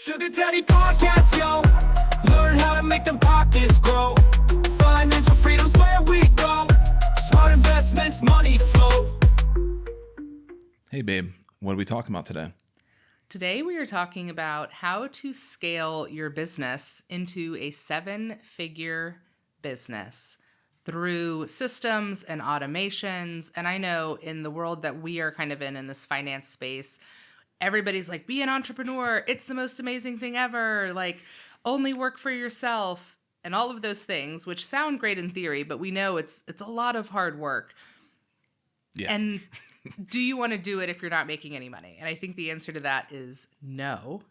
Sugar Daddy Podcast, yo. Learn how to make them pockets grow. Financial freedom's where we go. Smart investments, money flow. Hey, babe, what are we talking about today? Today we are talking about how to scale your business into a 7-figure business through systems and automations. And I know in the world that we are kind of in this finance space, everybody's like, be an entrepreneur. It's the most amazing thing ever. Like, only work for yourself and all of those things, which sound great in theory, but we know it's a lot of hard work. Yeah. And do you want to do it if you're not making any money? And I think the answer to that is no.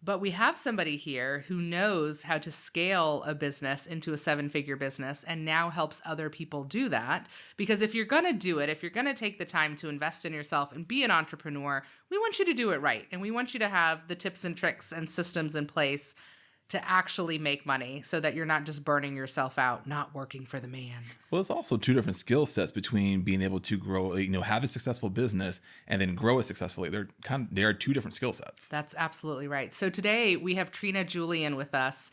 But we have somebody here who knows how to scale a business into a 7-figure business and now helps other people do that. Because if you're going to do it, if you're going to take the time to invest in yourself and be an entrepreneur, we want you to do it right. And we want you to have the tips and tricks and systems in place to actually make money so that you're not just burning yourself out, not working for the man. Well, it's also two different skill sets between being able to grow, have a successful business and then grow it successfully. They are two different skill sets. That's absolutely right. So today we have Trina Julian with us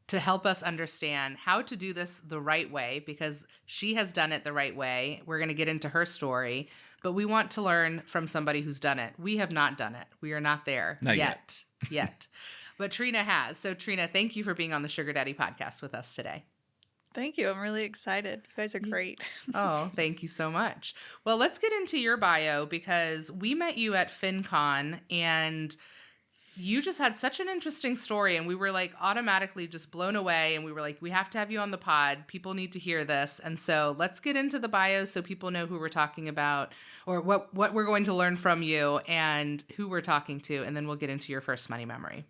to help us understand how to do this the right way, because she has done it the right way. We're going to get into her story, but we want to learn from somebody who's done it. We have not done it. We are not there Not yet. But Trina has. So Trina, thank you for being on the Sugar Daddy Podcast with us today. Thank you. I'm really excited. You guys are great. Oh, thank you so much. Well, let's get into your bio, because we met you at FinCon and you just had such an interesting story, and we were like automatically just blown away, and we were like, we have to have you on the pod. People need to hear this. And so let's get into the bio so people know who we're talking about, or what we're going to learn from you and who we're talking to, and then we'll get into your first money memory.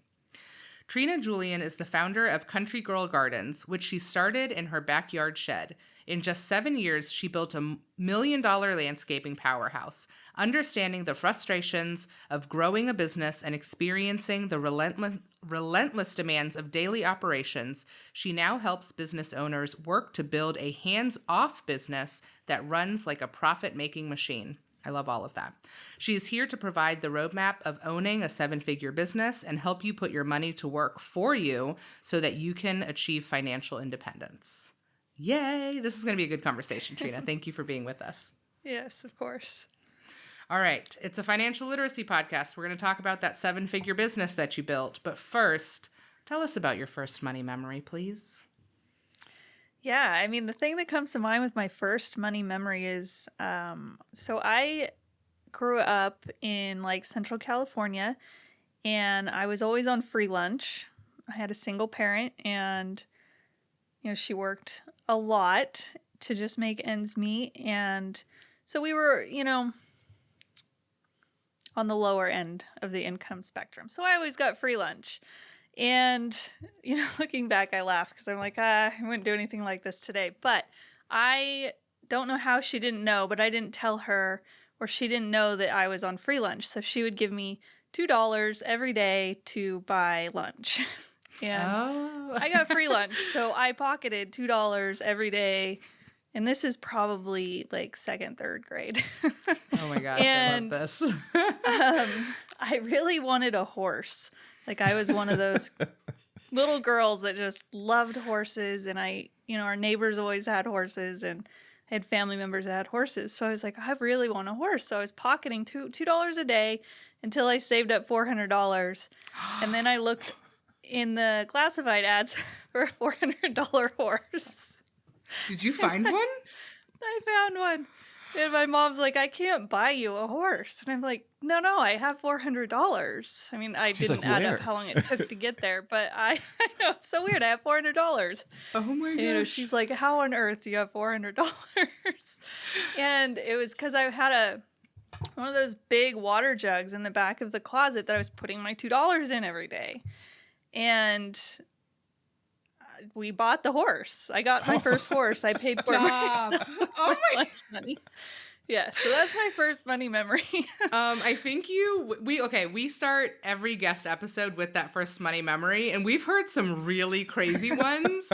Trina Julian is the founder of Country Girl Gardens, which she started in her backyard shed. In just 7 years, she built a $1 million landscaping powerhouse. Understanding the frustrations of growing a business and experiencing the relentless demands of daily operations, she now helps business owners work to build a hands-off business that runs like a profit-making machine. I love all of that. She is here to provide the roadmap of owning a 7-figure business and help you put your money to work for you so that you can achieve financial independence. Yay! This is going to be a good conversation, Trina. Thank you for being with us. Yes, of course. All right. It's a financial literacy podcast. We're going to talk about that 7-figure business that you built. But first, tell us about your first money memory, please. Yeah, I mean, the thing that comes to mind with my first money memory is, so I grew up in like Central California, and I was always on free lunch. I had a single parent, and, she worked a lot to just make ends meet. And so we were, on the lower end of the income spectrum. So I always got free lunch. And, looking back, I laugh because I'm like, I wouldn't do anything like this today. But I don't know how she didn't know, but I didn't tell her, or she didn't know that I was on free lunch. So she would give me $2 every day to buy lunch. And I got free lunch. So I pocketed $2 every day. And this is probably like 2nd, 3rd grade. Oh my gosh, and, I love this. I really wanted a horse. Like, I was one of those little girls that just loved horses, and our neighbors always had horses, and I had family members that had horses. So I was like, I really want a horse. So I was pocketing $2 a day until I saved up $400. And then I looked in the classified ads for a $400 horse. Did you find one? I found one. And my mom's like, I can't buy you a horse. And I'm like, no, I have $400. I mean, She's didn't like, add where? up how long it took to get there, but I know, it's so weird. I have $400. Oh my gosh. She's like, how on earth do you have $400? And it was because I had one of those big water jugs in the back of the closet that I was putting my $2 in every day. And we bought the horse. I got my first horse. I paid for myself. Oh my money. Yeah, so that's my first money memory. I think we start every guest episode with that first money memory, and we've heard some really crazy ones.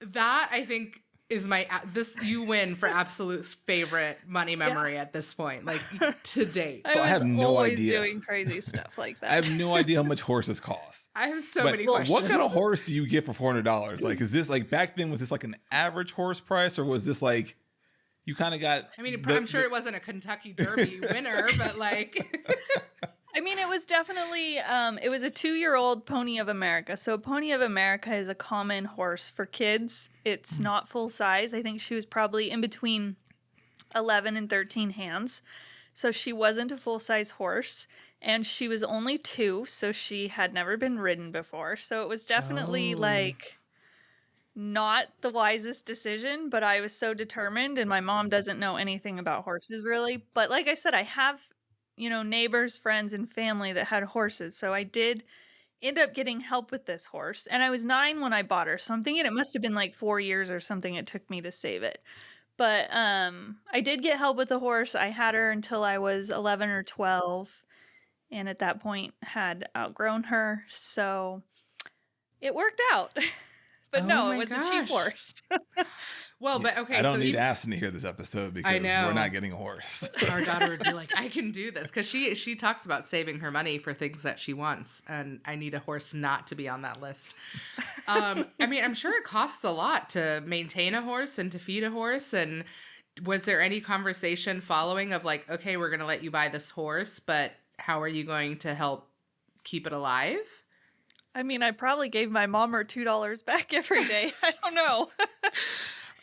That, I think, is this you win for absolute favorite money memory at this point, like to date. So I have no always idea. doing crazy stuff like that. I have no idea how much horses cost. I have so But many questions. what kind of horse do you get for $400? Like, is this like back then? Was this like an average horse price, or was this like you kind of got? I mean, I'm sure it wasn't a Kentucky Derby winner, but like. I mean, it was definitely, it was a 2-year-old Pony of America. So Pony of America is a common horse for kids. It's not full size. I think she was probably in between 11 and 13 hands. So she wasn't a full-size horse. And she was only 2, so she had never been ridden before. So it was definitely like not the wisest decision, but I was so determined, and my mom doesn't know anything about horses really. But like I said, I have neighbors, friends, and family that had horses. So I did end up getting help with this horse. And I was 9 when I bought her. So I'm thinking it must have been like 4 years or something it took me to save it. But I did get help with the horse. I had her until I was 11 or 12. And at that point had outgrown her. So it worked out. But no, it was a cheap horse. Well, but okay. I don't need Aston to hear this episode because we're not getting a horse. Our daughter would be like, I can do this. Because she talks about saving her money for things that she wants. And I need a horse not to be on that list. I mean, I'm sure it costs a lot to maintain a horse and to feed a horse. And was there any conversation following of like, okay, we're going to let you buy this horse, but how are you going to help keep it alive? I mean, I probably gave my mom her $2 back every day. I don't know.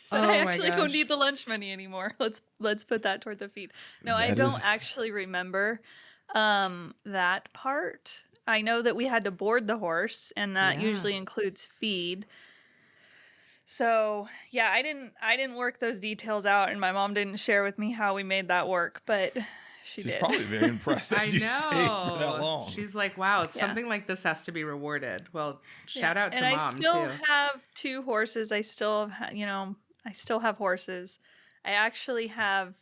So I actually don't need the lunch money anymore. Let's put that toward the feed. No, I don't actually remember that part. I know that we had to board the horse, and that usually includes feed. So yeah, I didn't work those details out, and my mom didn't share with me how we made that work, but She's did. Probably very impressed that you stayed for that long. She's like, wow, something like this has to be rewarded. Well, shout out to Mom, too. And I still have 2 horses. I still have horses. I actually have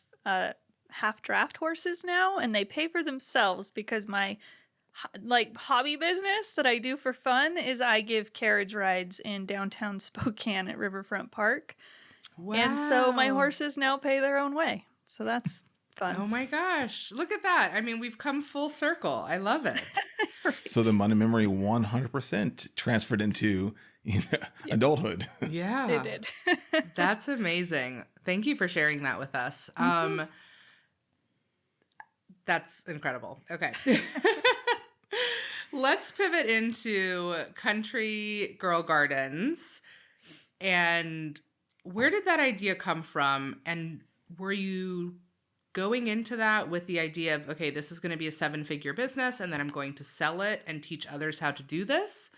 half draft horses now, and they pay for themselves because my hobby business that I do for fun is I give carriage rides in downtown Spokane at Riverfront Park. Wow. And so my horses now pay their own way. So that's fun. Oh my gosh. Look at that. I mean, we've come full circle. I love it. Right. So the money memory 100% transferred into adulthood. Yeah. It did. That's amazing. Thank you for sharing that with us. That's incredible. Okay. Let's pivot into Country Girl Gardens. And where did that idea come from? And were you going into that with the idea of, okay, this is going to be a 7-figure business and then I'm going to sell it and teach others how to do this?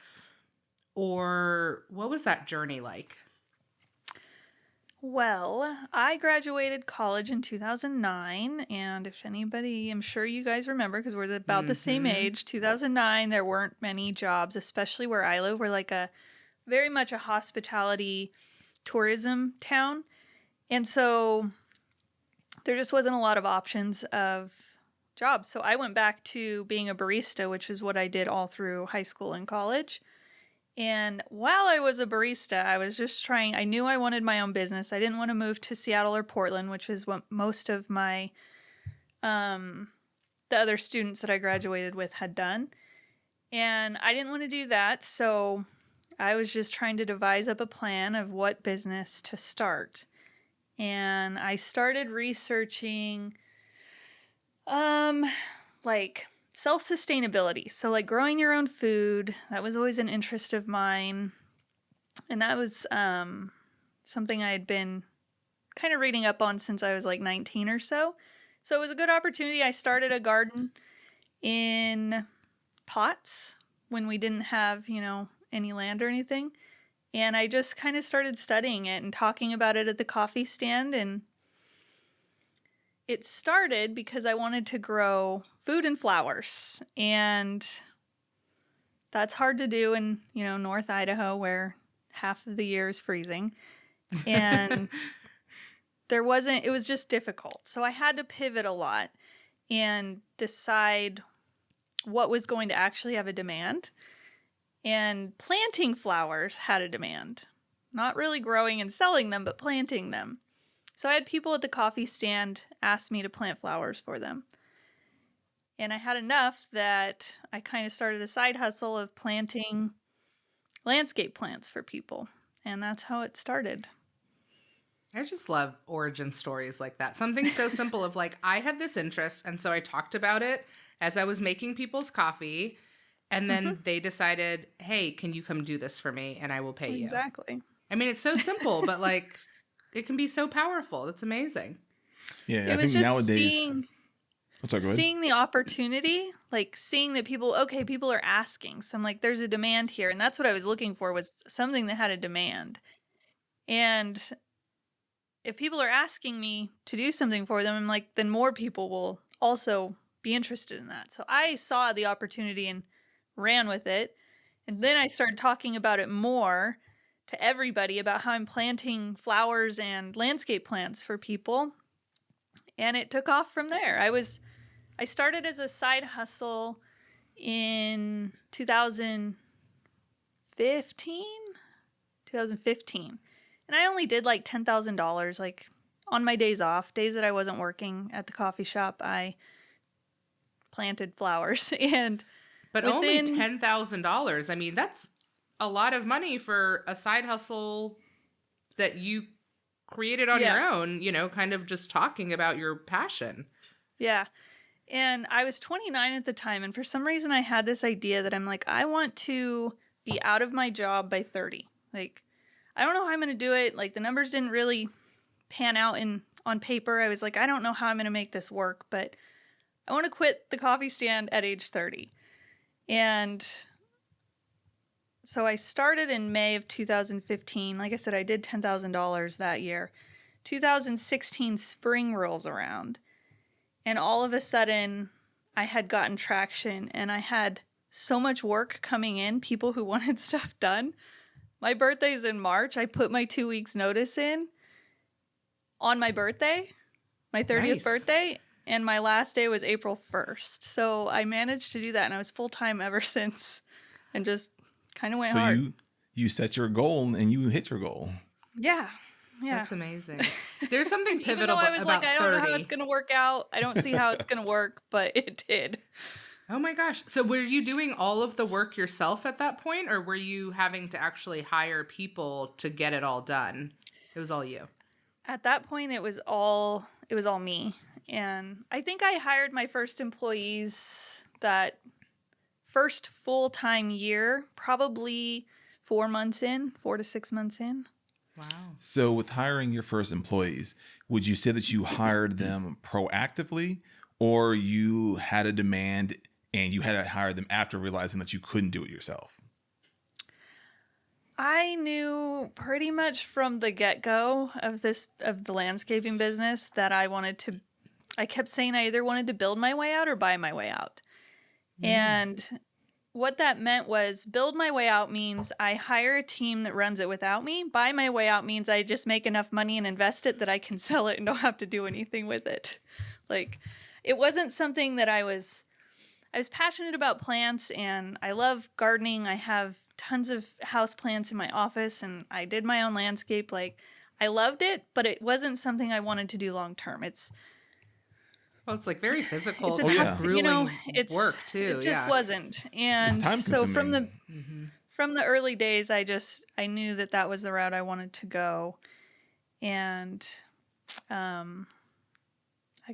Or what was that journey like? Well, I graduated college in 2009, and if anybody, I'm sure you guys remember because we're about the same age, 2009, there weren't many jobs, especially where I live. We're like very much a hospitality tourism town. And so there just wasn't a lot of options of jobs. So I went back to being a barista, which is what I did all through high school and college. And while I was a barista, I was just I knew I wanted my own business. I didn't want to move to Seattle or Portland, which is what most of my, the other students that I graduated with had done. And I didn't want to do that. So I was just trying to devise up a plan of what business to start. And I started researching, self-sustainability. So like growing your own food, that was always an interest of mine. And that was something I had been kind of reading up on since I was like 19 or so. So it was a good opportunity. I started a garden in pots when we didn't have, any land or anything. And I just kind of started studying it and talking about it at the coffee stand. And it started because I wanted to grow food and flowers. And that's hard to do in, North Idaho where half of the year is freezing. And it was just difficult. So I had to pivot a lot and decide what was going to actually have a demand. And planting flowers had a demand. not really growing and selling them, but planting them. So I had people at the coffee stand ask me to plant flowers for them. And I had enough that I kind of started a side hustle of planting landscape plants for people. And that's how it started. I just love origin stories like that. Something so simple of like, I had this interest, and so I talked about it as I was making people's coffee, and then they decided, hey, can you come do this for me, and I will pay you. Exactly. I mean, it's so simple, but like, it can be so powerful. It's amazing. Yeah, It I was think just nowadays. Go ahead. seeing the opportunity, like seeing that people are asking. So I'm like, there's a demand here. And that's what I was looking for, was something that had a demand. And if people are asking me to do something for them, I'm like, then more people will also be interested in that. So I saw the opportunity and ran with it. And then I started talking about it more to everybody about how I'm planting flowers and landscape plants for people. And it took off from there. I started as a side hustle in 2015. And I only did like $10,000, like on my days off, days that I wasn't working at the coffee shop, I planted flowers. But only $10,000. I mean, that's a lot of money for a side hustle that you created on your own, you know, kind of just talking about your passion. Yeah. And I was 29 at the time. And for some reason, I had this idea that I'm like, I want to be out of my job by 30. Like, I don't know how I'm going to do it. Like, the numbers didn't really pan out on paper. I was like, I don't know how I'm going to make this work, but I want to quit the coffee stand at age 30. And so I started in May of 2015. Like I said, I did $10,000 that year. 2016 spring rolls around. And all of a sudden, I had gotten traction and I had so much work coming in, people who wanted stuff done. My birthday's in March. I put my 2 weeks notice in on my birthday, my 30th Nice. birthday, and my last day was April 1st. So I managed to do that, and I was full-time ever since and just kind of went So hard. you set your goal and you hit your goal. Yeah. That's amazing. There's something Even pivotal though I was about like, I don't 30. know how it's going to work out. I don't see how it's going to work, but it did. Oh my gosh. So were you doing all of the work yourself at that point, or were you having to actually hire people to get it all done? It was all you. At that point, it was all me. And I think I hired my first employees that first full-time year, probably 4 to 6 months in. Wow. So with hiring your first employees, would you say that you hired them proactively, or you had a demand and you had to hire them after realizing that you couldn't do it yourself? I knew pretty much from the get-go of the landscaping business that I kept saying I either wanted to build my way out or buy my way out. And what that meant was build my way out means I hire a team that runs it without me. Buy my way out means I just make enough money and invest it that I can sell it and don't have to do anything with it. Like, it wasn't something that I was passionate about plants, and I love gardening. I have tons of house plants in my office, and I did my own landscape. Like, I loved it, but it wasn't something I wanted to do long term. It's like very physical, a tough, tough, grueling it's work too. It just wasn't. And It's time so consuming. from the early days, I knew that was the route I wanted to go, and I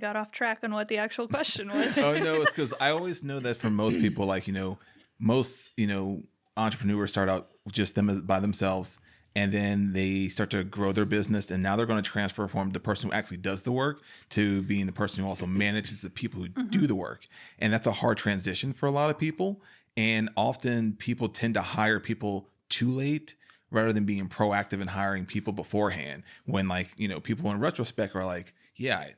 got off track on what the actual question was. Oh, no, it's because I always know that for most people, like, most, entrepreneurs start out just them by themselves, and then they start to grow their business, and now they're going to transfer from the person who actually does the work to being the person who also manages the people who do the work. And that's a hard transition for a lot of people. And often people tend to hire people too late rather than being proactive and hiring people beforehand, when, like, people in retrospect are like, yeah,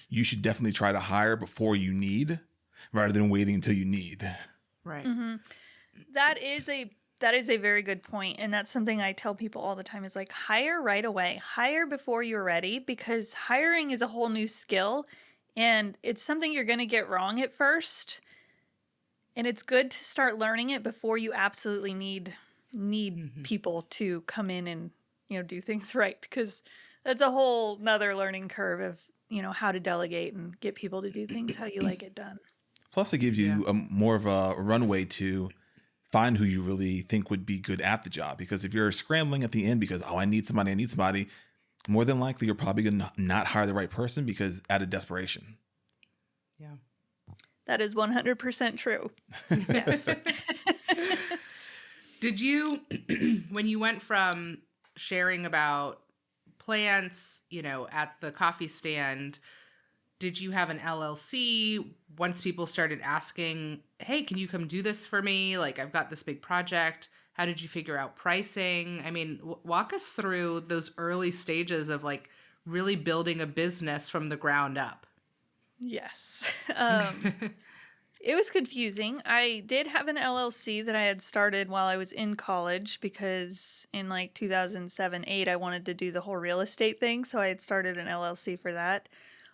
you should definitely try to hire before you need rather than waiting until you need. Right. That is a very good point, and that's something I tell people all the time is like, hire right away. Hire before you're ready, because hiring is a whole new skill, and it's something you're going to get wrong at first. And it's good to start learning it before you absolutely need people to come in and, do things right, because that's a whole nother learning curve of, how to delegate and get people to do things how you like it done. Plus, it gives you more of a runway to find who you really think would be good at the job. Because if you're scrambling at the end because, I need somebody, more than likely you're probably going to not hire the right person because out of desperation. Yeah. That is 100% true. Yes. Did you, when you went from sharing about plants, at the coffee stand, did you have an LLC once people started asking, hey, can you come do this for me? Like, I've got this big project. How did you figure out pricing? I mean, walk us through those early stages of like really building a business from the ground up. Yes. It was confusing. I did have an LLC that I had started while I was in college because in like 2007-8, I wanted to do the whole real estate thing. So I had started an LLC for that.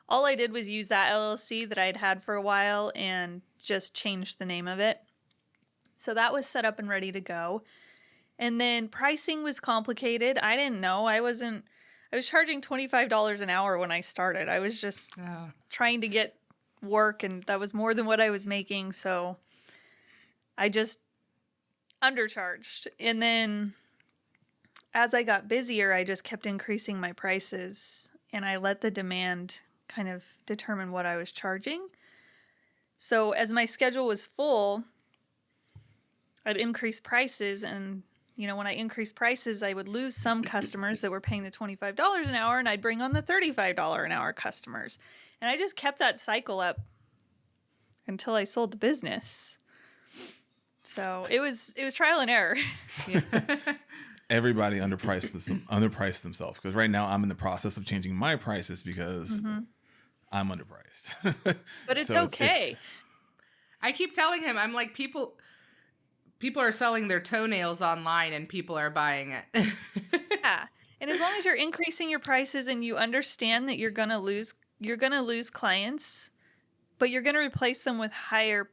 All I did was use that LLC that I'd had for a while and just changed the name of it. So that was set up and ready to go. And then pricing was complicated. I didn't know. I was charging $25 an hour when I started. I was just trying to get work, and that was more than what I was making. So I just undercharged. And then as I got busier, I just kept increasing my prices, and I let the demand kind of determine what I was charging. So as my schedule was full, I'd increase prices, and when I increased prices, I would lose some customers that were paying the $25 an hour, and I'd bring on the $35 an hour customers. And I just kept that cycle up until I sold the business. So it was trial and error. Yeah. Everybody underpriced themselves, because right now I'm in the process of changing my prices because I'm underpriced. But it's okay. I keep telling him, I'm like, people are selling their toenails online and people are buying it. Yeah. And as long as you're increasing your prices and you understand that you're going to lose clients, but you're going to replace them with higher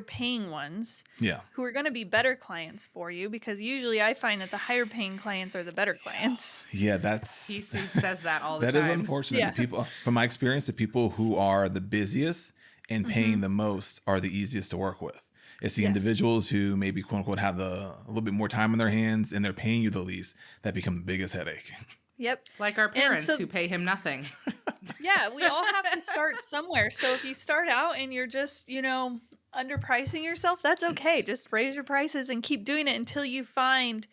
paying ones. Yeah. Who are going to be better clients for you, because usually I find that the higher paying clients are the better clients. Yeah, He says that all the time. That is unfortunate. Yeah. The people, from my experience, the people who are the busiest and paying the most are the easiest to work with. It's the individuals who maybe, quote unquote, have a little bit more time on their hands and they're paying you the least that become the biggest headache. Yep. Like our parents who pay him nothing. Yeah, we all have to start somewhere. So if you start out and you're just, underpricing yourself, that's okay. Just raise your prices and keep doing it until you find,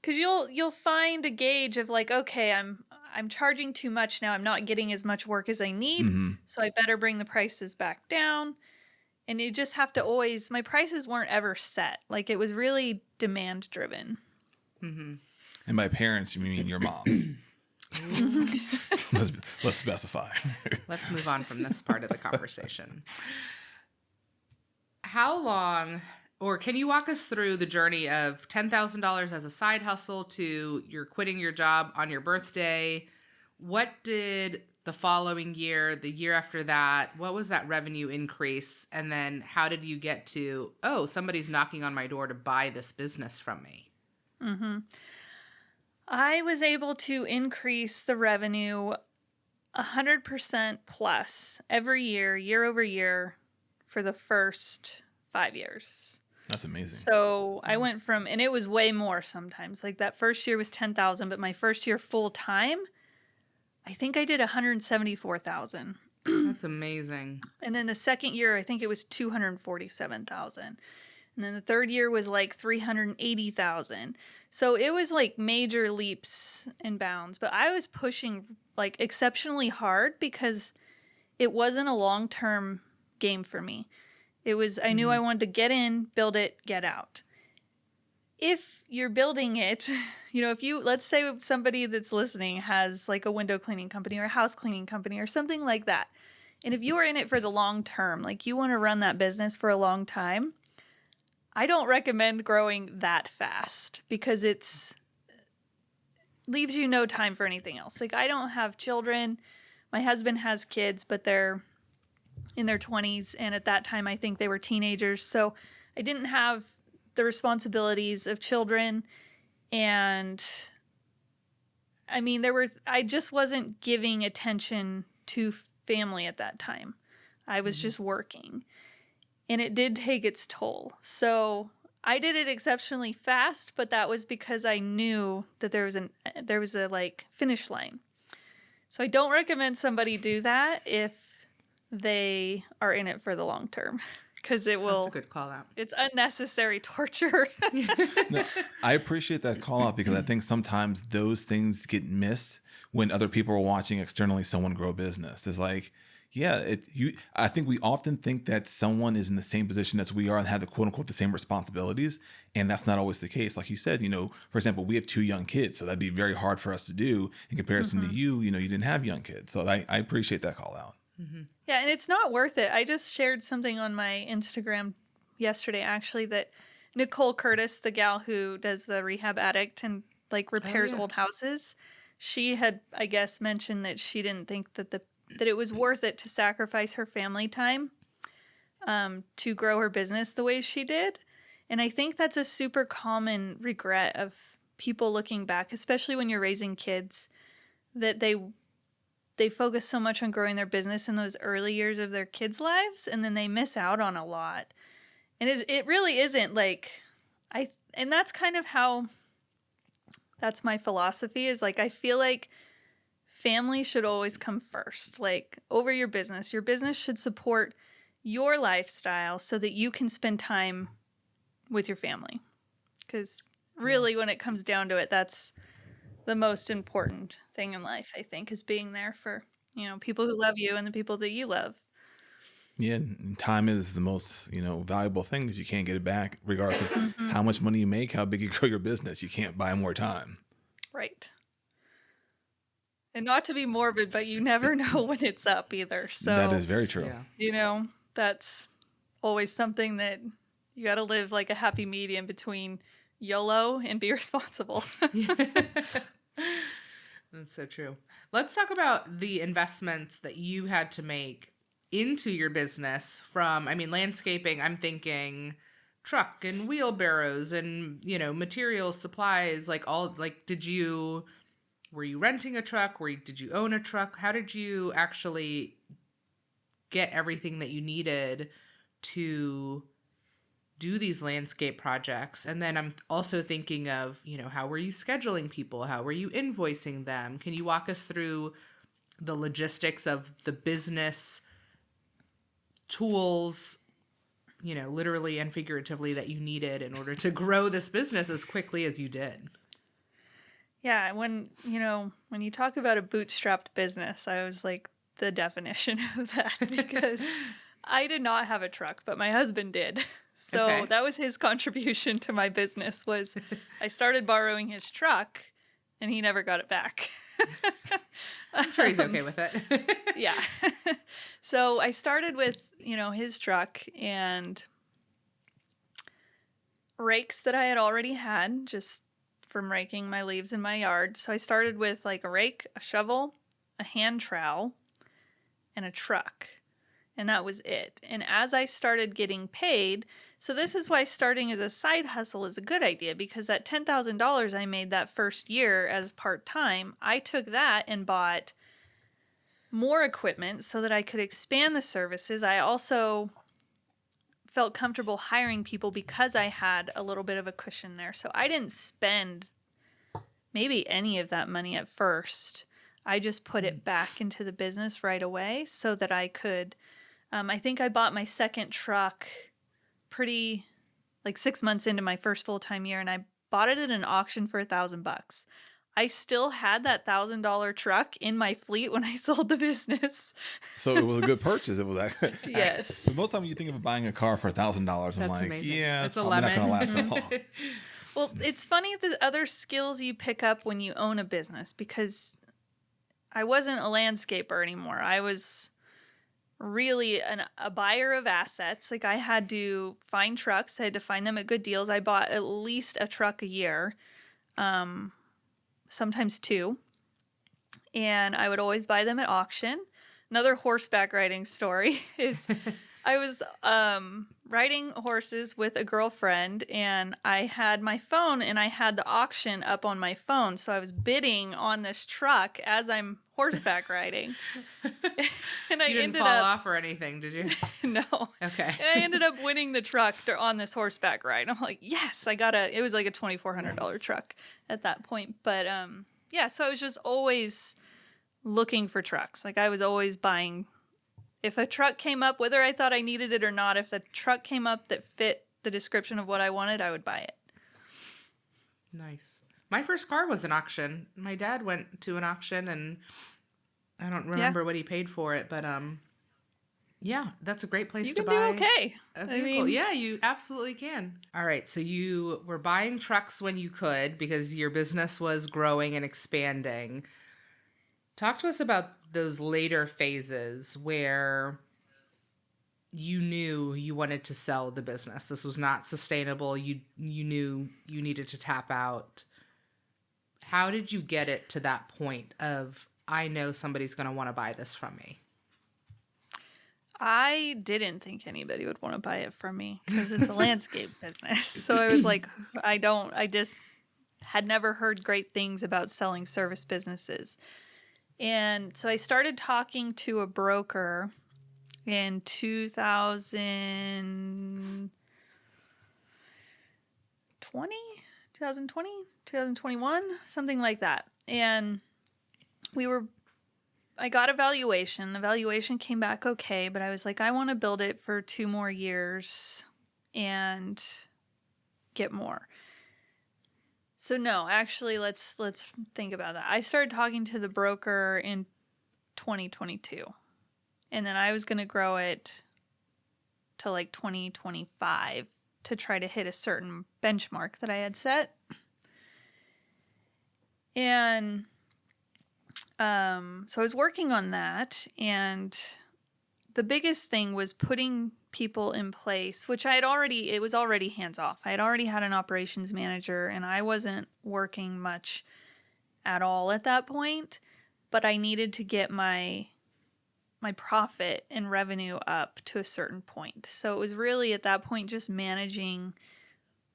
because you'll find a gauge of like, okay, I'm charging too much now. I'm not getting as much work as I need. So I better bring the prices back down. And you just have to always, my prices weren't ever set. Like, it was really demand driven. Mm-hmm. And by parents, you mean your mom. Let's specify. Let's move on from this part of the conversation. How long, or can you walk us through the journey of $10,000 as a side hustle to you're quitting your job on your birthday? What did the following year, the year after that, what was that revenue increase? And then how did you get to, somebody's knocking on my door to buy this business from me? Mm-hmm. I was able to increase the revenue 100% plus every year over year for the first 5 years. That's amazing. So I went from, and it was way more sometimes. Like that first year was 10,000, but my first year full time, I think I did 174,000. That's amazing. And then the second year, I think it was 247,000. And then the third year was like 380,000. So it was like major leaps and bounds. But I was pushing like exceptionally hard because it wasn't a long-term game for me. It was, I knew I wanted to get in, build it, get out. If you're building it, if you, let's say somebody that's listening has like a window cleaning company or a house cleaning company or something like that. And if you are in it for the long term, like you want to run that business for a long time, I don't recommend growing that fast because leaves you no time for anything else. Like I don't have children. My husband has kids, but they're in their 20s. And at that time, I think they were teenagers. So I didn't have the responsibilities of children, and I mean, I just wasn't giving attention to family at that time. I was just working, and it did take its toll. So I did it exceptionally fast, but that was because I knew that there was a like finish line. So I don't recommend somebody do that if they are in it for the long term, because That's a good call out. it's unnecessary torture. No, I appreciate that call out because I think sometimes those things get missed when other people are watching externally someone grow business. It's like, yeah, I think we often think that someone is in the same position as we are and have the quote unquote the same responsibilities. And that's not always the case. Like you said, for example, we have 2 young kids, so that'd be very hard for us to do in comparison to you. You didn't have young kids. So I appreciate that call out. Yeah, and it's not worth it. I just shared something on my Instagram yesterday, actually, that Nicole Curtis, the gal who does the Rehab Addict and like repairs old houses, she had, I guess, mentioned that she didn't think that it was worth it to sacrifice her family time to grow her business the way she did. And I think that's a super common regret of people looking back, especially when you're raising kids, that they focus so much on growing their business in those early years of their kids' lives, and then they miss out on a lot. And it really isn't like and that's kind of how that's my philosophy is like, I feel like family should always come first, like over your business. Your business should support your lifestyle so that you can spend time with your family. Because really, when it comes down to it, that's the most important thing in life, I think, is being there for, people who love you and the people that you love. Yeah, and time is the most, valuable thing because you can't get it back regardless of how much money you make, how big you grow your business. You can't buy more time. Right. And not to be morbid, but you never know when it's up either. So that is very true. Yeah. That's always something that you got to live like a happy medium between YOLO and be responsible. That's so true. Let's talk about the investments that you had to make into your business from, landscaping. I'm thinking truck and wheelbarrows and, materials, supplies, were you renting a truck? Did you own a truck? How did you actually get everything that you needed to do these landscape projects? And then I'm also thinking of, how were you scheduling people? How were you invoicing them? Can you walk us through the logistics of the business tools, literally and figuratively, that you needed in order to grow this business as quickly as you did? Yeah, when you talk about a bootstrapped business, I was like the definition of that because I did not have a truck, but my husband did. So that was his contribution to my business was I started borrowing his truck and he never got it back. I'm sure he's okay with it. Yeah. So I started with, his truck and rakes that I had already had just from raking my leaves in my yard. So I started with like a rake, a shovel, a hand trowel, and a truck. And that was it. And as I started getting paid, so this is why starting as a side hustle is a good idea, because that $10,000 I made that first year as part-time, I took that and bought more equipment so that I could expand the services. I also felt comfortable hiring people because I had a little bit of a cushion there. So I didn't spend maybe any of that money at first. I just put it back into the business right away so that I could, I think I bought my second truck pretty like 6 months into my first full-time year, and I bought it at an auction for $1,000. I still had that $1,000 truck in my fleet when I sold the business. So it was a good purchase. It was like, yes. Most time you think of buying a car for $1,000, I'm like, amazing. yeah, It's it's probably not going to last so long. Well, it's funny the other skills you pick up when you own a business, because I wasn't a landscaper anymore. I was really a buyer of assets. Like I had to find trucks. I had to find them at good deals. I bought at least a truck a year. Sometimes 2. And I would always buy them at auction. Another horseback riding story is I was riding horses with a girlfriend, and I had my phone, and I had the auction up on my phone, so I was bidding on this truck as I'm horseback riding. And I You didn't ended fall up off or anything, did you? no. Okay. And I ended up winning the truck on this horseback ride. I'm like, yes, I got it was like a $2,400 truck at that point. But yeah, so I was just always looking for trucks. Like I was always buying. If a truck came up, whether I thought I needed it or not, if the truck came up that fit the description of what I wanted, I would buy it. Nice. My first car was an auction. My dad went to an auction, and I don't remember what he paid for it, but yeah, that's a great place You to can buy do okay. a vehicle. Yeah, you absolutely can. All right, so you were buying trucks when you could because your business was growing and expanding. Talk to us about those later phases where you knew you wanted to sell the business. This was not sustainable. You knew you needed to tap out. How did you get it to that point of, I know somebody's going to want to buy this from me? I didn't think anybody would want to buy it from me because it's a landscape business. So I was like, I just had never heard great things about selling service businesses. And so I started talking to a broker in 2020, 2021, something like that. And I got a valuation. The valuation came back okay, but I was like, I want to build it for 2 more years and get more. So no, actually, let's think about that. I started talking to the broker in 2022, and then I was going to grow it to like 2025 to try to hit a certain benchmark that I had set. And so I was working on that, and the biggest thing was putting people in place, which it was already hands off. I had already had an operations manager, and I wasn't working much at all at that point, but I needed to get my profit and revenue up to a certain point. So it was really at that point just managing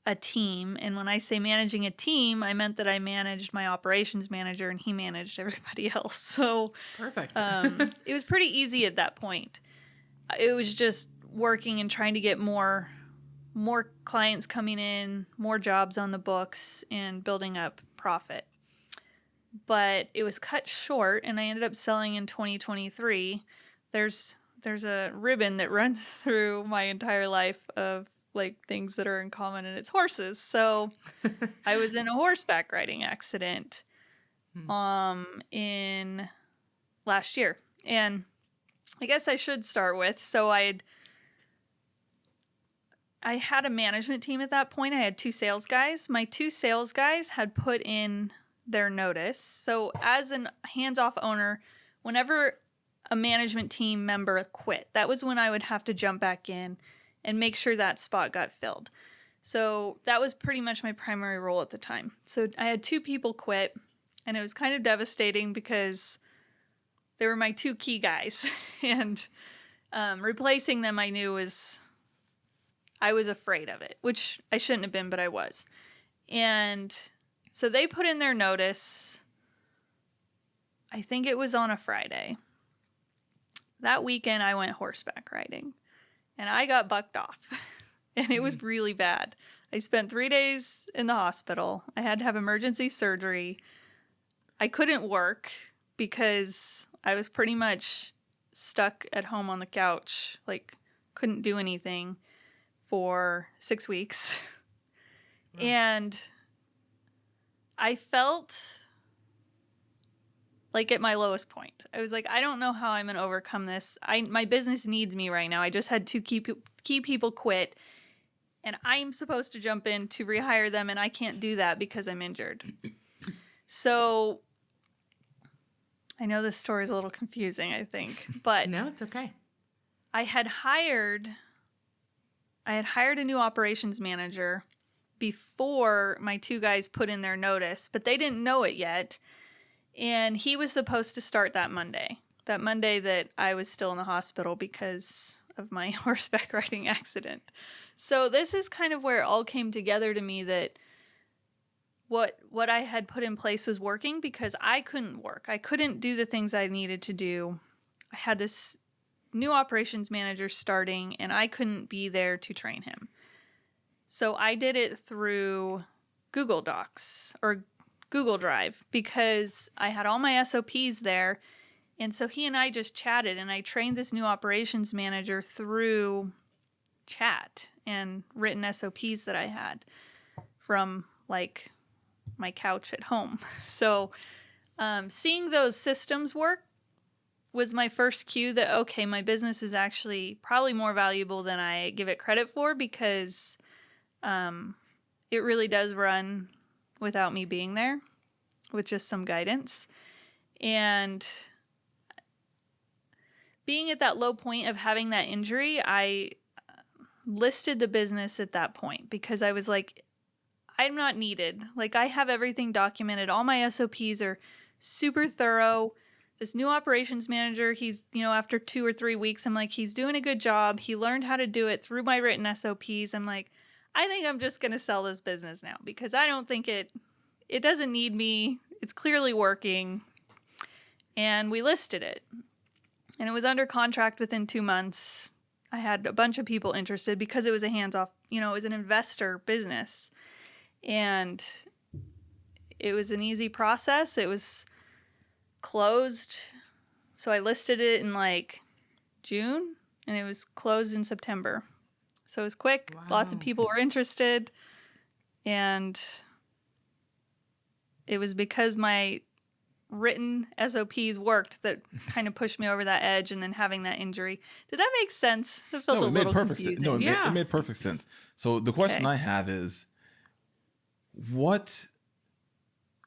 a team. And when I say managing a team, I meant that I managed my operations manager and he managed everybody else. So Perfect. it was pretty easy at that point. It was just working and trying to get more clients coming in, more jobs on the books, and building up profit. But it was cut short, and I ended up selling in 2023. There's a ribbon that runs through my entire life of like things that are in common, and it's horses. So I was in a horseback riding accident in last year. And I guess I should start with, so I had a management team at that point. I had 2 sales guys. My 2 sales guys had put in their notice. So as a hands-off owner, whenever a management team member quit, that was when I would have to jump back in and make sure that spot got filled. So that was pretty much my primary role at the time. So I had 2 people quit, and it was kind of devastating because they were my 2 key guys. And replacing them, I knew I was afraid of it, which I shouldn't have been, but I was. And so they put in their notice. I think it was on a Friday. That weekend, I went horseback riding. And I got bucked off, and it was really bad. I spent 3 days in the hospital. I had to have emergency surgery. I couldn't work because I was pretty much stuck at home on the couch, like couldn't do anything for 6 weeks. Wow. And I felt like at my lowest point. I was like, I don't know how I'm going to overcome this. My business needs me right now. I just had 2 key people quit, and I'm supposed to jump in to rehire them, and I can't do that because I'm injured. So I know this story is a little confusing, I think, but no, it's okay. I had hired a new operations manager before my 2 guys put in their notice, but they didn't know it yet. And he was supposed to start that Monday that I was still in the hospital because of my horseback riding accident. So this is kind of where it all came together to me, that what I had put in place was working, because I couldn't work. I couldn't do the things I needed to do. I had this new operations manager starting, and I couldn't be there to train him. So I did it through Google Docs or Google Drive, because I had all my SOPs there. And so he and I just chatted, and I trained this new operations manager through chat and written SOPs that I had from like my couch at home. So seeing those systems work was my first cue that, okay, my business is actually probably more valuable than I give it credit for, because it really does run without me being there, with just some guidance. And being at that low point of having that injury, I listed the business at that point, because I was like, I'm not needed. Like, I have everything documented. All my SOPs are super thorough. This new operations manager, he's, after 2 or 3 weeks, I'm like, he's doing a good job. He learned how to do it through my written SOPs. I'm like, I think I'm just going to sell this business now, because I don't think it doesn't need me. It's clearly working. And we listed it. And it was under contract within 2 months. I had a bunch of people interested, because it was a hands-off, it was an investor business. And it was an easy process. It was closed. So I listed it in like June, and it was closed in September. So it was quick. Wow. Lots of people were interested. And it was because my written SOPs worked that kind of pushed me over that edge, and then having that injury. Did that make sense? It felt a little confusing. No, Yeah. it made perfect sense. So the question Okay. I have is, what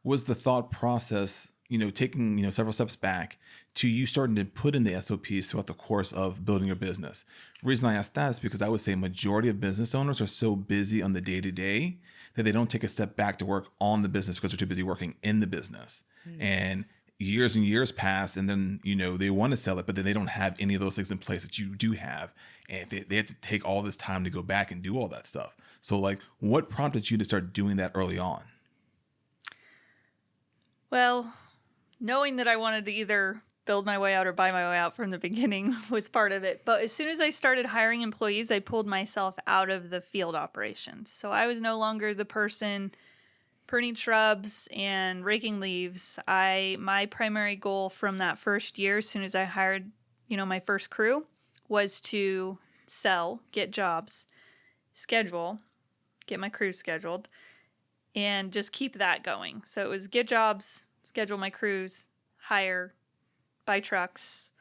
was the thought process, taking, several steps back to you starting to put in the SOPs throughout the course of building your business? The reason I ask that is because I would say majority of business owners are so busy on the day-to-day that they don't take a step back to work on the business, because they're too busy working in the business. And years pass, and then, they want to sell it, but then they don't have any of those things in place that you do have. And they have to take all this time to go back and do all that stuff. So, like, what prompted you to start doing that early on? Well, knowing that I wanted to either build my way out or buy my way out from the beginning was part of it. But as soon as I started hiring employees, I pulled myself out of the field operations. So I was no longer the person pruning shrubs and raking leaves. My primary goal from that first year, as soon as I hired, my first crew, was to sell, get jobs, schedule, get my crews scheduled, and just keep that going. So it was get jobs, schedule my crews, hire, buy trucks,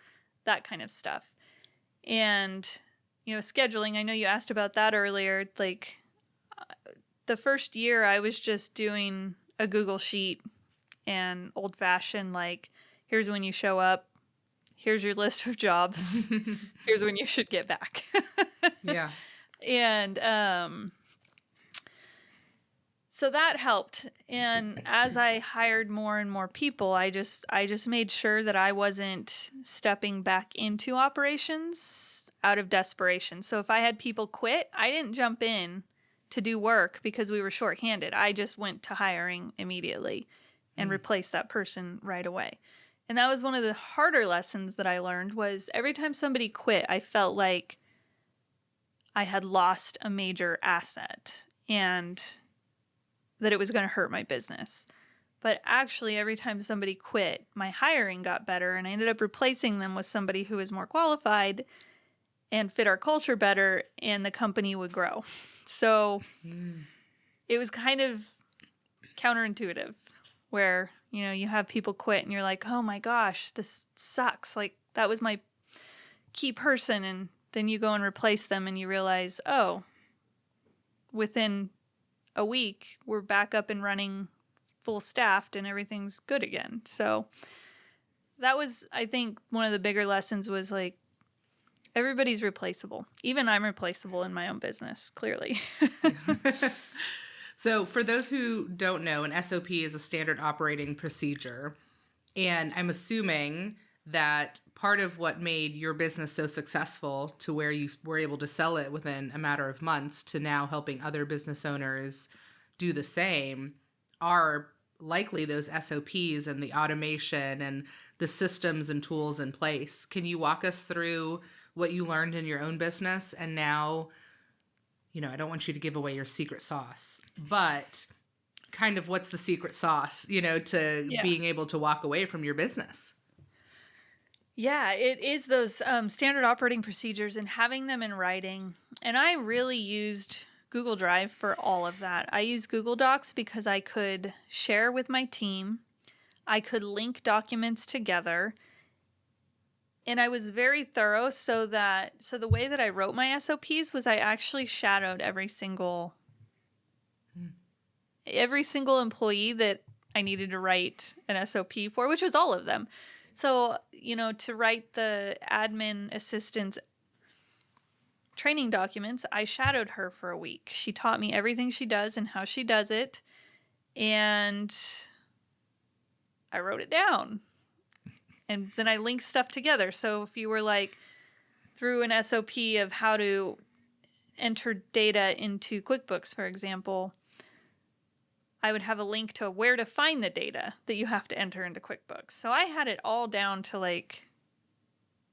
that kind of stuff. And, scheduling, I know you asked about that earlier. Like, the first year I was just doing a Google sheet and old fashioned, like, here's when you show up, here's your list of jobs, here's when you should get back. Yeah. And so that helped. And as I hired more and more people, I just made sure that I wasn't stepping back into operations out of desperation. So if I had people quit, I didn't jump in to do work because we were shorthanded. I just went to hiring immediately and replaced that person right away. And that was one of the harder lessons that I learned, was every time somebody quit, I felt like I had lost a major asset and that it was going to hurt my business. But actually, every time somebody quit, my hiring got better, and I ended up replacing them with somebody who was more qualified and fit our culture better, and the company would grow. So it was kind of counterintuitive, where, you have people quit and you're like, oh my gosh, this sucks. Like, that was my key person. And then you go and replace them and you realize, oh, within a week, we're back up and running, full staffed, and everything's good again. So that was, I think, one of the bigger lessons was like, everybody's replaceable. Even I'm replaceable in my own business, clearly. So for those who don't know, an SOP is a standard operating procedure. And I'm assuming that part of what made your business so successful to where you were able to sell it within a matter of months to now helping other business owners do the same are likely those SOPs and the automation and the systems and tools in place. Can you walk us through what you learned in your own business? And now, I don't want you to give away your secret sauce, but kind of what's the secret sauce, to being able to walk away from your business? Yeah, it is those standard operating procedures and having them in writing. And I really used Google Drive for all of that. I used Google Docs because I could share with my team. I could link documents together. And I was very thorough so the way that I wrote my SOPs was I actually shadowed every single employee that I needed to write an SOP for, which was all of them. So, to write the admin assistant's training documents, I shadowed her for a week. She taught me everything she does and how she does it. And I wrote it down. And then I linked stuff together. So if you were through an SOP of how to enter data into QuickBooks, for example, I would have a link to where to find the data that you have to enter into QuickBooks. So I had it all down to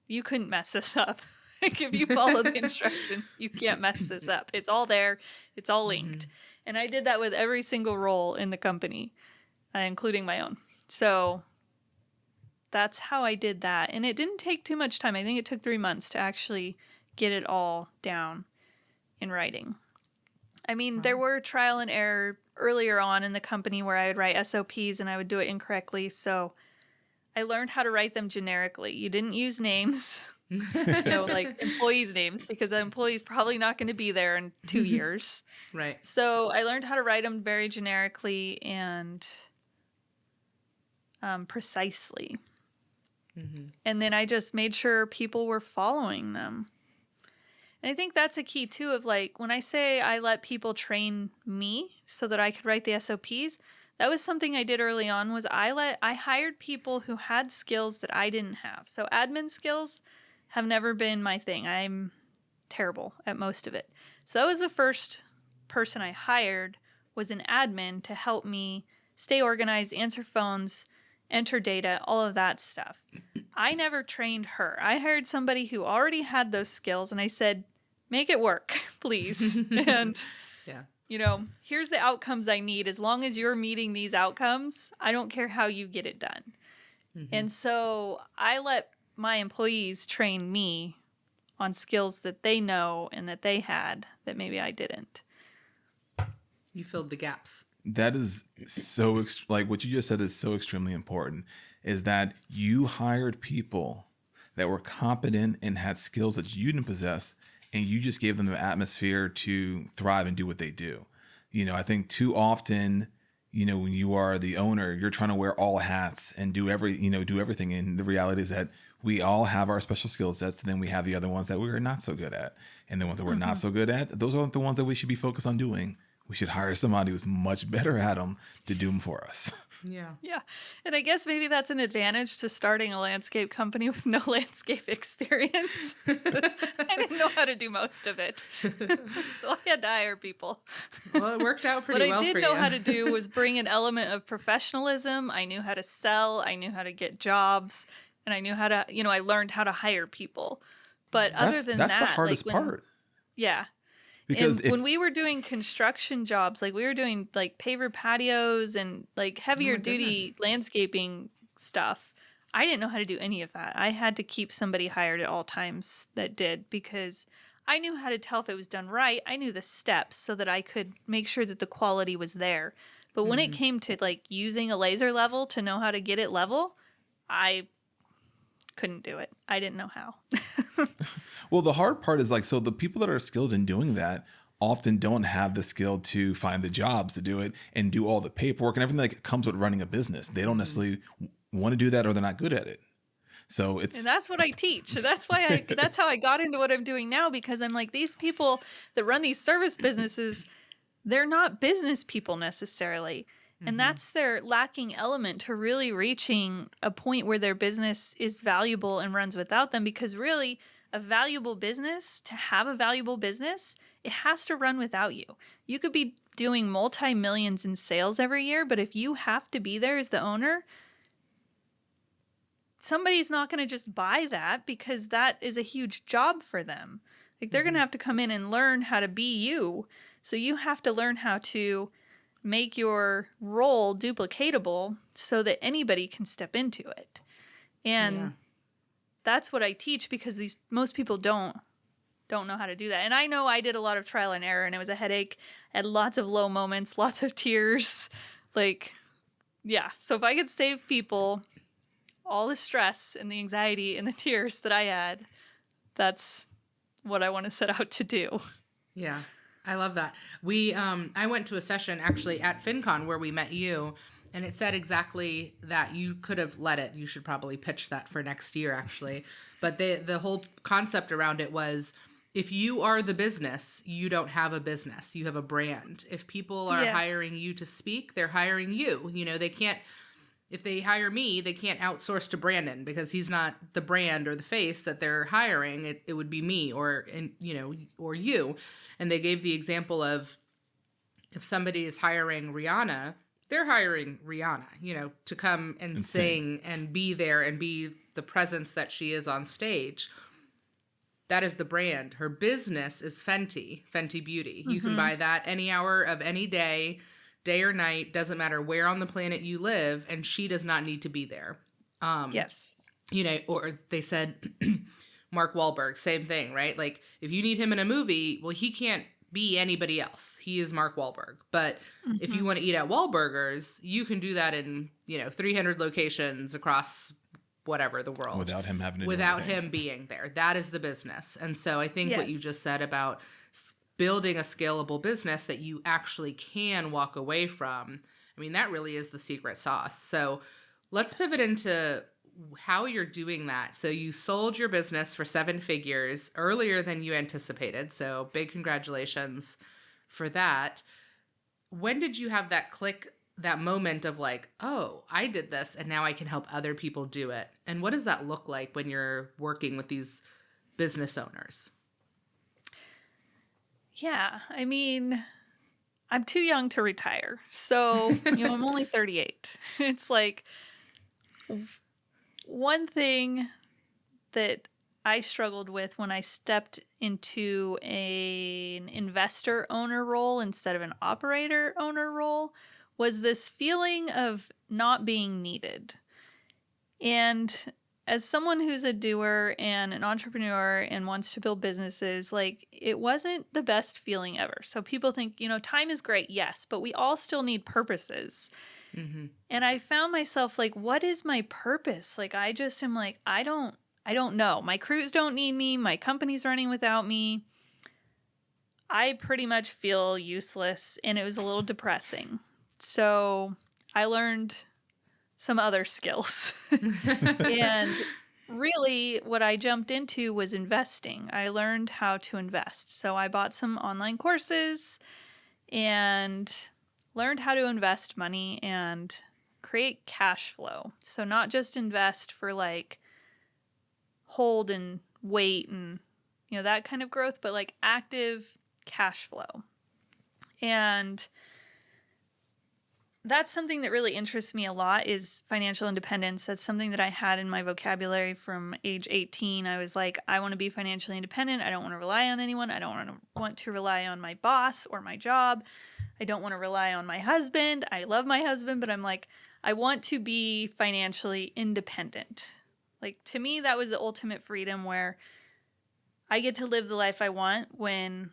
you couldn't mess this up. If you follow the instructions, you can't mess this up. It's all there. It's all linked. Mm-hmm. And I did that with every single role in the company, including my own. So that's how I did that. And it didn't take too much time. I think it took 3 months to actually get it all down in writing. I mean, there were trial and error earlier on in the company where I would write SOPs and I would do it incorrectly. So I learned how to write them generically. You didn't use names, employees' names, because the employee's probably not going to be there in 2 years. Right. So I learned how to write them very generically and precisely. Mm-hmm. And then I just made sure people were following them. And I think that's a key too of when I say I let people train me so that I could write the SOPs, that was something I did early on was I hired people who had skills that I didn't have. So admin skills have never been my thing. I'm terrible at most of it. So that was the first person I hired was an admin to help me stay organized, answer phones, enter data, all of that stuff. I never trained her. I hired somebody who already had those skills and I said, make it work, please. And, here's the outcomes I need. As long as you're meeting these outcomes, I don't care how you get it done. Mm-hmm. And so I let my employees train me on skills that they know and that they had that maybe I didn't. You filled the gaps. That is so, what you just said is so extremely important, is that you hired people that were competent and had skills that you didn't possess, and you just gave them the atmosphere to thrive and do what they do. I think too often, when you are the owner, you're trying to wear all hats and do everything. And the reality is that we all have our special skill sets, and then we have the other ones that we're not so good at. And the ones that we're not so good at, those aren't the ones that we should be focused on doing. We should hire somebody who's much better at them to do them for us. Yeah. Yeah. And I guess maybe that's an advantage to starting a landscape company with no landscape experience. I didn't know how to do most of it. So I had to hire people. Well, it worked out pretty well for you. What I did know how to do was bring an element of professionalism. I knew how to sell. I knew how to get jobs. And I knew how to, I learned how to hire people. But that's the hardest part. Yeah. Because when we were doing construction jobs, we were doing paver patios and heavier duty landscaping stuff, I didn't know how to do any of that. I had to keep somebody hired at all times that did, because I knew how to tell if it was done right. I knew the steps so that I could make sure that the quality was there. But when it came to using a laser level to know how to get it level, I couldn't do it. I didn't know how. Well, the hard part is so the people that are skilled in doing that often don't have the skill to find the jobs to do it and do all the paperwork and everything that comes with running a business. They don't necessarily want to do that, or they're not good at it. So and that's what I teach. That's why that's how I got into what I'm doing now, because I'm these people that run these service businesses, they're not business people necessarily. And that's their lacking element to really reaching a point where their business is valuable and runs without them. Because really, a valuable business, to have a valuable business, it has to run without you. You could be doing multi-millions in sales every year, but if you have to be there as the owner, somebody's not going to just buy that because that is a huge job for them. Like they're going to have to come in and learn how to be you. So you have to learn how to make your role duplicatable so that anybody can step into it. And that's what I teach, because most people don't know how to do that. And I know I did a lot of trial and error, and it was a headache. I had lots of low moments, lots of tears. Like, yeah. So if I could save people all the stress and the anxiety and the tears that I had, that's what I want to set out to do. Yeah. I love that. I went to a session actually at FinCon where we met you, and it said exactly that. You could have let it. You should probably pitch that for next year, actually. But the whole concept around it was, if you are the business, you don't have a business. You have a brand. If people are hiring you to speak, they're hiring you. You know, they can't. If they hire me, they can't outsource to Brandon because he's not the brand or the face that they're hiring. It would be me or you. And they gave the example of, if somebody is hiring Rihanna, they're hiring Rihanna, to come and sing and be there and be the presence that she is on stage. That is the brand. Her business is Fenty Beauty. You can buy that any hour of any day or night, doesn't matter where on the planet you live, and she does not need to be there. Yes. Or they said Mark Wahlberg, same thing, right? Like, if you need him in a movie, well, he can't be anybody else. He is Mark Wahlberg. But if you want to eat at Wahlburgers, you can do that in, 300 locations across whatever the world. Without him having to Without him being there. That is the business. And so I think what you just said about building a scalable business that you actually can walk away from, I mean, that really is the secret sauce. So let's pivot into how you're doing that. So you sold your business for 7 figures earlier than you anticipated. So big congratulations for that. When did you have that click, that moment of like, oh, I did this and now I can help other people do it? And what does that look like when you're working with these business owners? Yeah, I mean, I'm too young to retire. So, I'm only 38. It's like, one thing that I struggled with when I stepped into an investor owner role instead of an operator owner role was this feeling of not being needed. And as someone who's a doer and an entrepreneur and wants to build businesses, like, it wasn't the best feeling ever. So people think, time is great, yes, but we all still need purposes. Mm-hmm. And I found myself like, what is my purpose? Like, I just am like, I don't know. My crews don't need me. My company's running without me. I pretty much feel useless, and it was a little depressing. So I learned some other skills. And really what I jumped into was investing. I learned how to invest. So I bought some online courses and learned how to invest money and create cash flow. So not just invest for like hold and wait and that kind of growth, but like active cash flow. And that's something that really interests me a lot, is financial independence. That's something that I had in my vocabulary from age 18. I was like, I want to be financially independent. I don't want to rely on anyone. I don't want to rely on my boss or my job. I don't want to rely on my husband. I love my husband, but I'm like, I want to be financially independent. Like, to me, that was the ultimate freedom, where I get to live the life I want when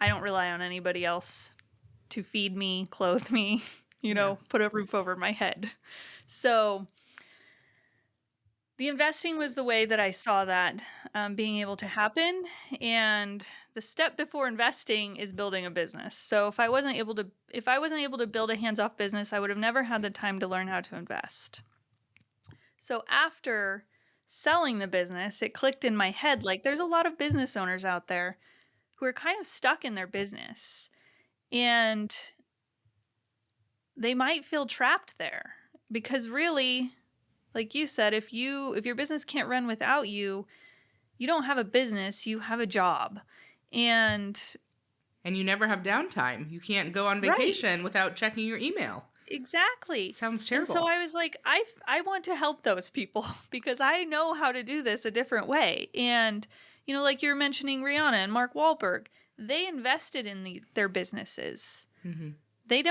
I don't rely on anybody else to feed me, clothe me, put a roof over my head. So the investing was the way that I saw that being able to happen. And the step before investing is building a business. So if I wasn't able to build a hands-off business, I would have never had the time to learn how to invest. So after selling the business, it clicked in my head, like, there's a lot of business owners out there who are kind of stuck in their business. And they might feel trapped there, because really, like you said, if your business can't run without you, you don't have a business, you have a job. And you never have downtime. You can't go on vacation without checking your email. Exactly. Sounds terrible. And so I was like, I want to help those people because I know how to do this a different way. And, you know, like you're mentioning Rihanna and Mark Wahlberg, they invested in their businesses. Mm-hmm. They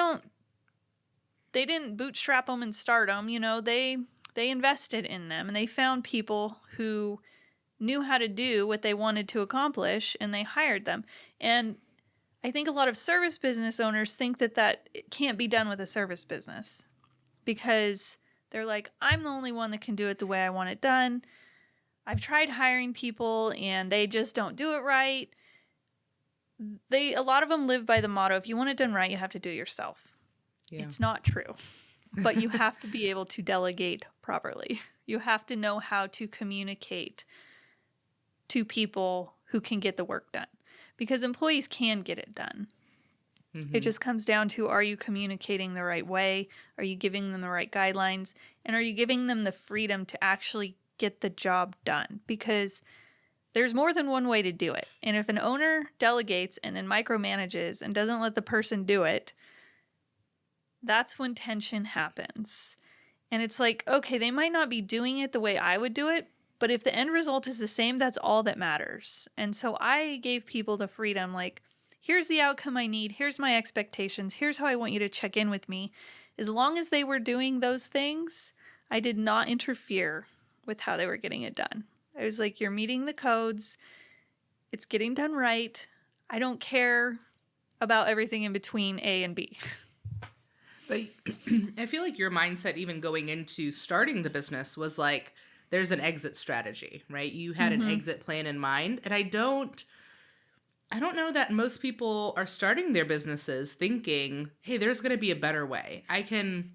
didn't bootstrap them and start them. You know, they invested in them, and they found people who knew how to do what they wanted to accomplish, and they hired them. And I think a lot of service business owners think that it can't be done with a service business, because they're like, I'm the only one that can do it the way I want it done. I've tried hiring people and they just don't do it right. A lot of them live by the motto, if you want it done right, you have to do it yourself. Yeah. It's not true, but you have to be able to delegate properly. You have to know how to communicate to people who can get the work done, because employees can get it done. Mm-hmm. It just comes down to, are you communicating the right way? Are you giving them the right guidelines? And are you giving them the freedom to actually get the job done? Because there's more than one way to do it. And if an owner delegates and then micromanages and doesn't let the person do it, that's when tension happens. And it's like, okay, they might not be doing it the way I would do it, but if the end result is the same, that's all that matters. And so I gave people the freedom, like, here's the outcome I need. Here's my expectations. Here's how I want you to check in with me. As long as they were doing those things, I did not interfere with how they were getting it done. I was like, you're meeting the codes. It's getting done right. I don't care about everything in between A and B. But I feel like your mindset, even going into starting the business, was like, there's an exit strategy, right? You had an exit plan in mind. And I don't know that most people are starting their businesses thinking, hey, there's going to be a better way. I'm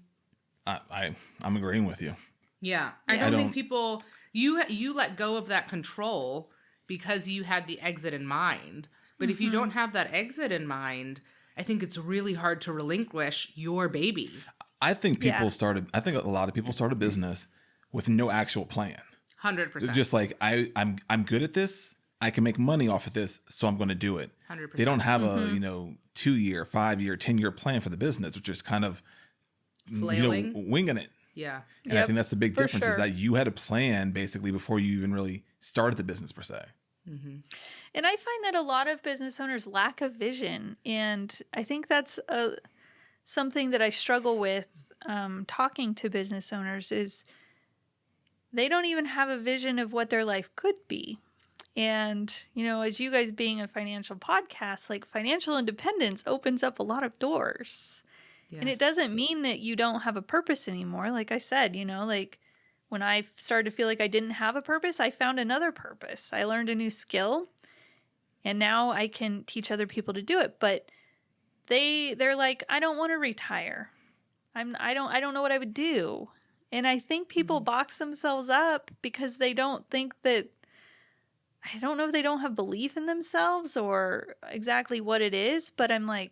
agreeing with you. Yeah. I don't think people, you let go of that control because you had the exit in mind. But if you don't have that exit in mind, I think it's really hard to relinquish your baby. I think a lot of people start a business with no actual plan. 100%. Just like, I'm good at this. I can make money off of this, so I'm going to do it. 100%. They don't have a 2-year, 5-year, 10-year plan for the business, which is kind of flailing, winging it. Yeah. And I think that's the big difference, is that you had a plan basically before you even really started the business per se. Mm-hmm. And I find that a lot of business owners lack a vision. And I think that's something that I struggle with talking to business owners, is they don't even have a vision of what their life could be. And, as you guys being a financial podcast, like, financial independence opens up a lot of doors. Yes. And it doesn't mean that you don't have a purpose anymore. Like I said, like, when I started to feel like I didn't have a purpose, I found another purpose. I learned a new skill, and now I can teach other people to do it. But they're like, I don't want to retire. I don't know what I would do. And I think people box themselves up because they don't think that, I don't know if they don't have belief in themselves or exactly what it is, but I'm like,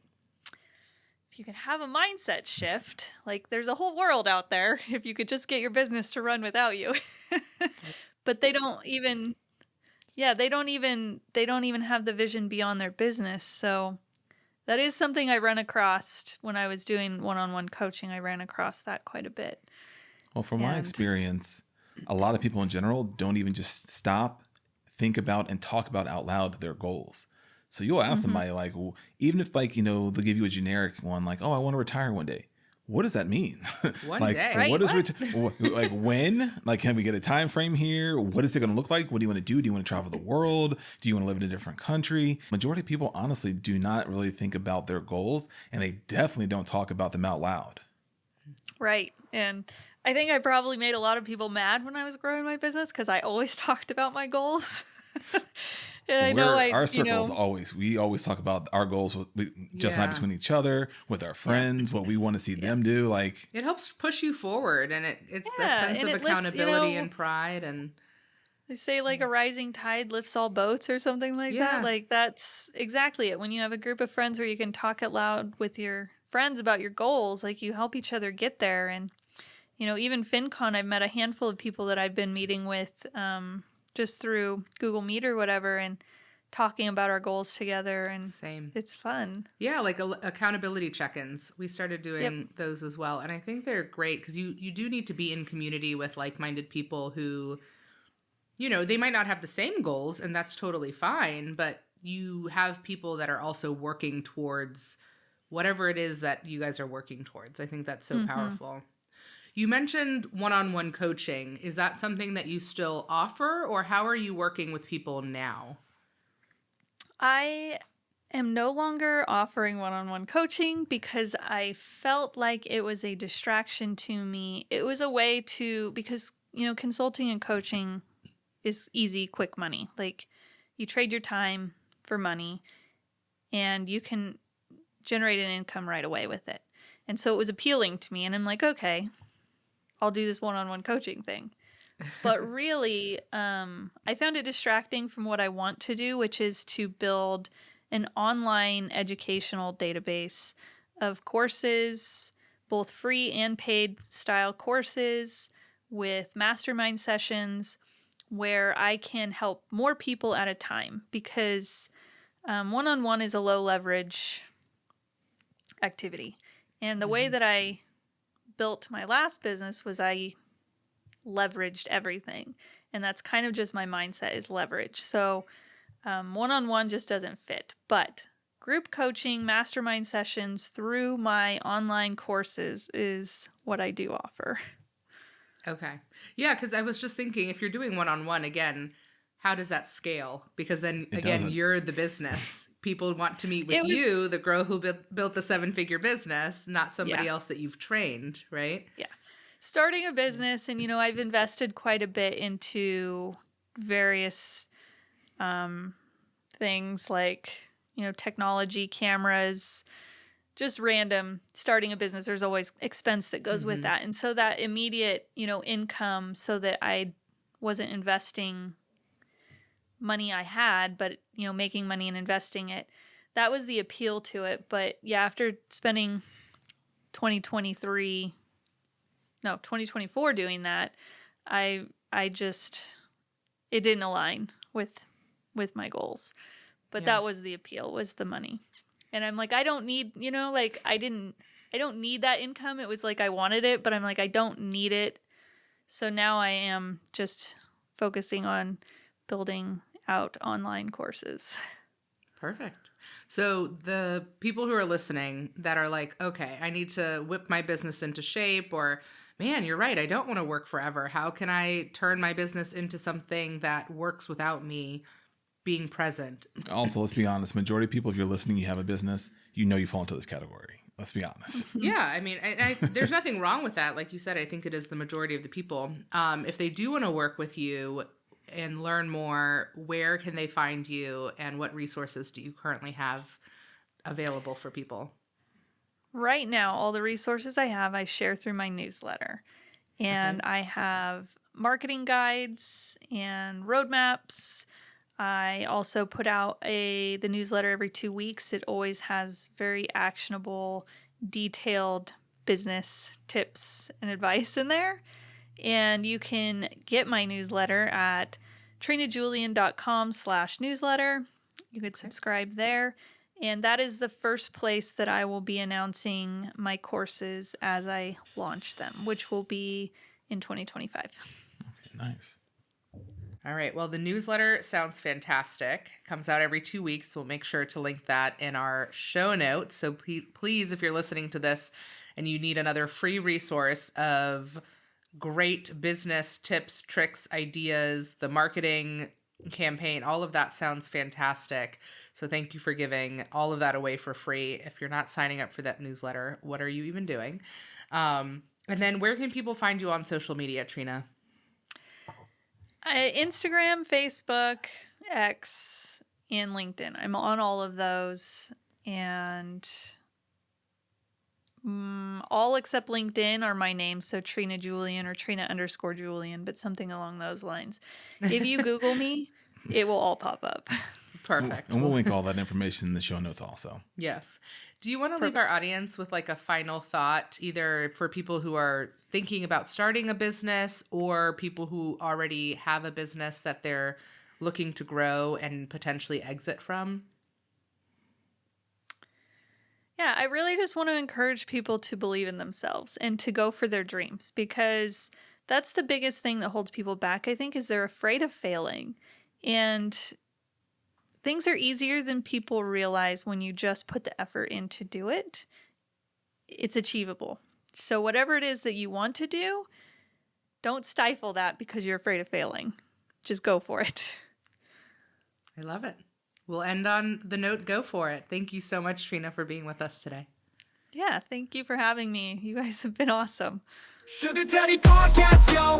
if you could have a mindset shift, like, there's a whole world out there if you could just get your business to run without you. But they don't even have the vision beyond their business. So that is something I ran across when I was doing one-on-one coaching. I ran across that quite a bit. Well, from my experience, a lot of people in general don't even just stop, think about, and talk about out loud their goals. So you'll ask somebody, like, well, even if, like, they'll give you a generic one, like, oh, I want to retire one day. What does that mean? One like, day. Right? What is like, when? Like, can we get a time frame here? What is it going to look like? What do you want to do? Do you want to travel the world? Do you want to live in a different country? Majority of people, honestly, do not really think about their goals, and they definitely don't talk about them out loud. Right. And I think I probably made a lot of people mad when I was growing my business, because I always talked about my goals. And our circles we always talk about our goals not between each other, with our friends, what we want to see them do. Like, it helps push you forward, and it's that sense of accountability and pride. And they say, like, a rising tide lifts all boats or something like that. Like, that's exactly it. When you have a group of friends where you can talk out loud with your friends about your goals. Like, you help each other get there. And, you know, even FinCon, I've met a handful of people that I've been meeting with just through Google Meet or whatever, and talking about our goals together. And Same. it's fun. Yeah, like accountability check-ins. We started doing those as well. And I think they're great because you do need to be in community with like-minded people who, you know, they might not have the same goals, and that's totally fine, but you have people that are also working towards whatever it is that you guys are working towards. I think that's so powerful. You mentioned one-on-one coaching. Is that something that you still offer, or how are you working with people now? I am no longer offering one-on-one coaching because I felt like it was a distraction to me. It was a way to, because, you know, consulting and coaching is easy, quick money. Like, you trade your time for money and you can generate an income right away with it. And so it was appealing to me, and I'm like, okay, I'll do this one-on-one coaching thing. But really, I found it distracting from what I want to do, which is to build an online educational database of courses, both free and paid style courses, with mastermind sessions where I can help more people at a time, because one-on-one is a low leverage activity. And the way that I built my last business was I leveraged everything. And that's kind of just my mindset, is leverage. So one-on-one just doesn't fit. But group coaching, mastermind sessions through my online courses is what I do offer. Okay. Yeah, because I was just thinking, if you're doing one-on-one, again, how does that scale? Because then, again, you're the business. People want to meet with you, the girl who built the 7-figure business, not somebody else that you've trained, right? Yeah. Starting a business, and, you know, I've invested quite a bit into various things like, you know, technology, cameras, just random. Starting a business, there's always expense that goes with that. And so that immediate, you know, income, so that I wasn't investing money I had, but, you know, making money and investing it, that was the appeal to it. But yeah, after spending 2024 doing that, I just, it didn't align with my goals. But that was the appeal, was the money. And I'm like, I don't need, you know, like, I don't need that income. It was like, I wanted it, but I'm like, I don't need it. So now I am just focusing on building out online courses. Perfect. So the people who are listening that are like, okay, I need to whip my business into shape, or, man, you're right, I don't want to work forever. How can I turn my business into something that works without me being present? Also, let's be honest. Majority of people, if you're listening, you have a business, you know you fall into this category. Let's be honest. Yeah, I mean, there's nothing wrong with that. Like you said, I think it is the majority of the people. If they do want to work with you and learn more, where can they find you, and what resources do you currently have available for people? Right now, all the resources I have, I share through my newsletter. And I have marketing guides and roadmaps. I also put out the newsletter every 2 weeks. It always has very actionable, detailed business tips and advice in there. And you can get my newsletter at trinajulian.com/newsletter. You could subscribe there. And that is the first place that I will be announcing my courses as I launch them, which will be in 2025. Okay, nice. All right. Well, the newsletter sounds fantastic. Comes out every 2 weeks. We'll make sure to link that in our show notes. So please, if you're listening to this and you need another free resource of great business tips, tricks, ideas, the marketing campaign, all of that sounds fantastic. So thank you for giving all of that away for free. If you're not signing up for that newsletter, what are you even doing? And then where can people find you on social media, Trina? Instagram, Facebook, X, and LinkedIn. I'm on all of those. And all except LinkedIn are my name, so Trina Julian or Trina_Julian, but something along those lines. If you Google me, it will all pop up. Perfect. And we'll link all that information in the show notes also. Yes. Do you want to leave our audience with like a final thought, either for people who are thinking about starting a business or people who already have a business that they're looking to grow and potentially exit from? Yeah, I really just want to encourage people to believe in themselves and to go for their dreams, because that's the biggest thing that holds people back, I think, is they're afraid of failing. And things are easier than people realize when you just put the effort in to do it. It's achievable. So whatever it is that you want to do, don't stifle that because you're afraid of failing. Just go for it. I love it. We'll end on the note, go for it. Thank you so much, Trina, for being with us today. Yeah, thank you for having me. You guys have been awesome. Sugar Daddy Podcast, yo.